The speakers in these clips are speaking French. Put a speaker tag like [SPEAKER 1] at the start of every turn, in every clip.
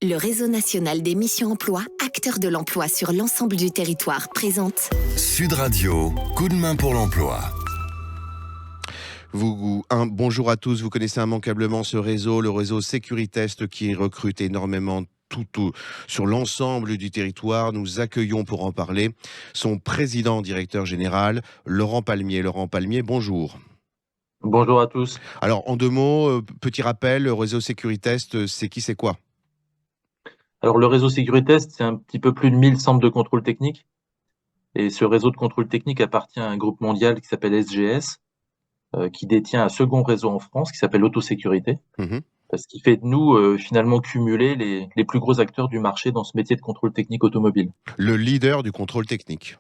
[SPEAKER 1] Le réseau national des missions emploi, acteur de l'emploi sur l'ensemble du territoire, présente
[SPEAKER 2] Sud Radio, coup de main pour l'emploi.
[SPEAKER 3] Bonjour à tous, vous connaissez immanquablement ce réseau, le réseau Sécuritest qui recrute énormément sur l'ensemble du territoire. Nous accueillons pour en parler son président directeur général, Laurent Palmier. Laurent Palmier, bonjour.
[SPEAKER 4] Bonjour à tous.
[SPEAKER 3] Alors en 2 mots, petit rappel, le réseau Sécuritest, c'est quoi ?
[SPEAKER 4] Alors le réseau Sécuritest, c'est un petit peu plus de 1000 centres de contrôle technique. Et ce réseau de contrôle technique appartient à un groupe mondial qui s'appelle SGS, qui détient un second réseau en France qui s'appelle Autosécurité. Ce qui fait de nous finalement cumuler les plus gros acteurs du marché dans ce métier de contrôle technique automobile.
[SPEAKER 3] Le leader du contrôle technique.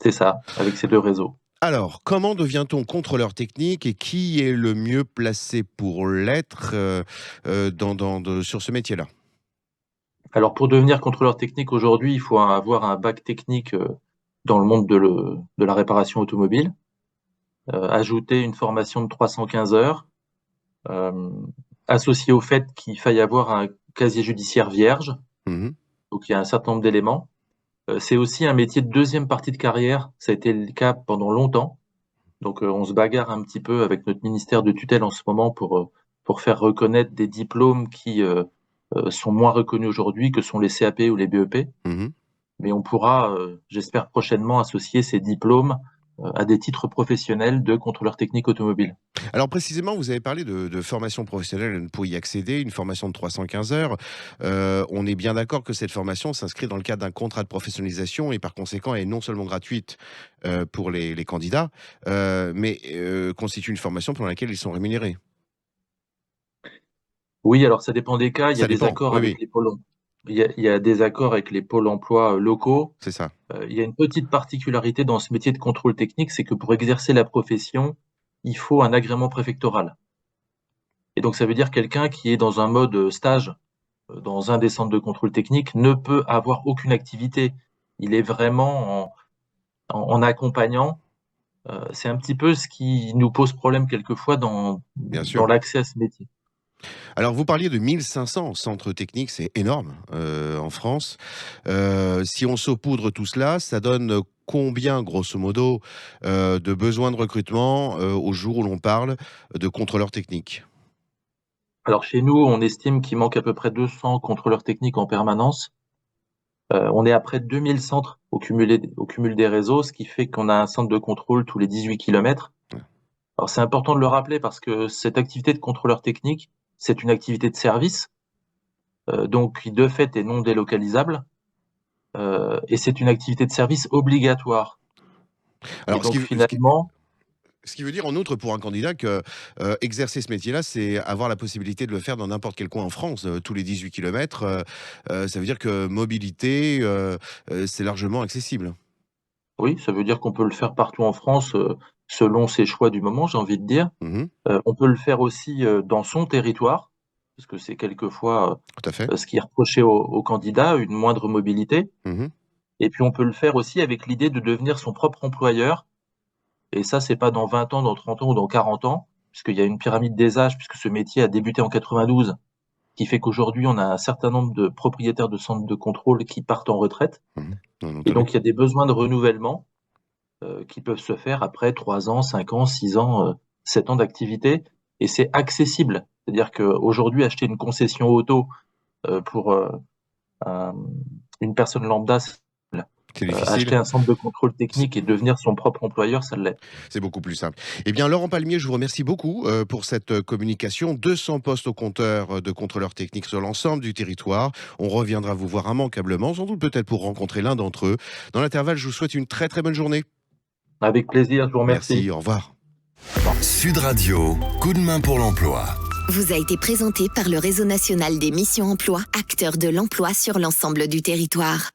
[SPEAKER 4] C'est ça, avec ces 2 réseaux.
[SPEAKER 3] Alors, comment devient-on contrôleur technique et qui est le mieux placé pour l'être sur ce métier-là ?
[SPEAKER 4] Alors pour devenir contrôleur technique aujourd'hui, il faut avoir un bac technique dans le monde de la réparation automobile, ajouter une formation de 315 heures, associé au fait qu'il faille avoir un casier judiciaire vierge. Donc il y a un certain nombre d'éléments. C'est aussi un métier de deuxième partie de carrière, ça a été le cas pendant longtemps. Donc on se bagarre un petit peu avec notre ministère de tutelle en ce moment pour faire reconnaître des diplômes qui sont moins reconnus aujourd'hui que sont les CAP ou les BEP. Mais on pourra, j'espère prochainement, associer ces diplômes à des titres professionnels de contrôleur technique automobile.
[SPEAKER 3] Alors précisément, vous avez parlé de formation professionnelle pour y accéder, une formation de 315 heures. On est bien d'accord que cette formation s'inscrit dans le cadre d'un contrat de professionnalisation et par conséquent est non seulement gratuite pour les candidats, mais constitue une formation pour laquelle ils sont rémunérés.
[SPEAKER 4] Oui, alors ça dépend des cas. Il y a
[SPEAKER 3] Ça
[SPEAKER 4] des
[SPEAKER 3] dépend,
[SPEAKER 4] accords
[SPEAKER 3] oui,
[SPEAKER 4] avec
[SPEAKER 3] oui.
[SPEAKER 4] les pôles. Il y a des accords avec les pôles emploi locaux.
[SPEAKER 3] C'est ça.
[SPEAKER 4] Il y a une petite particularité dans ce métier de contrôle technique, c'est que pour exercer la profession, il faut un agrément préfectoral. Et donc ça veut dire quelqu'un qui est dans un mode stage dans un des centres de contrôle technique ne peut avoir aucune activité. Il est vraiment en accompagnant. C'est un petit peu ce qui nous pose problème quelquefois dans l'accès à ce métier.
[SPEAKER 3] Alors, vous parliez de 1500 centres techniques, c'est énorme en France. Si on saupoudre tout cela, ça donne combien, grosso modo, de besoins de recrutement au jour où l'on parle de contrôleurs techniques ?
[SPEAKER 4] Alors chez nous, on estime qu'il manque à peu près 200 contrôleurs techniques en permanence. On est à près de 2000 centres au cumul des réseaux, ce qui fait qu'on a un centre de contrôle tous les 18 km. Alors c'est important de le rappeler parce que cette activité de contrôleur technique, c'est une activité de service, donc qui de fait est non délocalisable, et c'est une activité de service obligatoire.
[SPEAKER 3] Alors,
[SPEAKER 4] et donc finalement...
[SPEAKER 3] Ce qui veut dire en outre pour un candidat que exercer ce métier-là, c'est avoir la possibilité de le faire dans n'importe quel coin en France, tous les 18 km. Ça veut dire que mobilité, c'est largement accessible.
[SPEAKER 4] Oui, ça veut dire qu'on peut le faire partout en France, selon ses choix du moment, j'ai envie de dire. On peut le faire aussi dans son territoire, parce que c'est quelquefois
[SPEAKER 3] Tout à fait.
[SPEAKER 4] Ce qui est reproché aux candidats, une moindre mobilité. Et puis on peut le faire aussi avec l'idée de devenir son propre employeur. Et ça, c'est pas dans 20 ans, dans 30 ans ou dans 40 ans, puisqu'il y a une pyramide des âges, puisque ce métier a débuté en 92, qui fait qu'aujourd'hui, on a un certain nombre de propriétaires de centres de contrôle qui partent en retraite. Et donc, il y a des besoins de renouvellement qui peuvent se faire après 3 ans, 5 ans, 6 ans, 7 ans d'activité. Et c'est accessible. C'est-à-dire qu'aujourd'hui, acheter une concession auto pour une personne lambda, acheter un centre de contrôle technique et devenir son propre employeur, ça l'est.
[SPEAKER 3] C'est beaucoup plus simple. Eh bien, Laurent Palmier, je vous remercie beaucoup pour cette communication. 200 postes au compteur de contrôleurs techniques sur l'ensemble du territoire. On reviendra vous voir immanquablement, sans doute peut-être pour rencontrer l'un d'entre eux. Dans l'intervalle, je vous souhaite une très très bonne journée.
[SPEAKER 4] Avec plaisir, je vous remercie.
[SPEAKER 3] Merci, au revoir.
[SPEAKER 2] Sud Radio, coup de main pour l'emploi.
[SPEAKER 1] Vous a été présenté par le réseau national des missions emploi, acteur de l'emploi sur l'ensemble du territoire.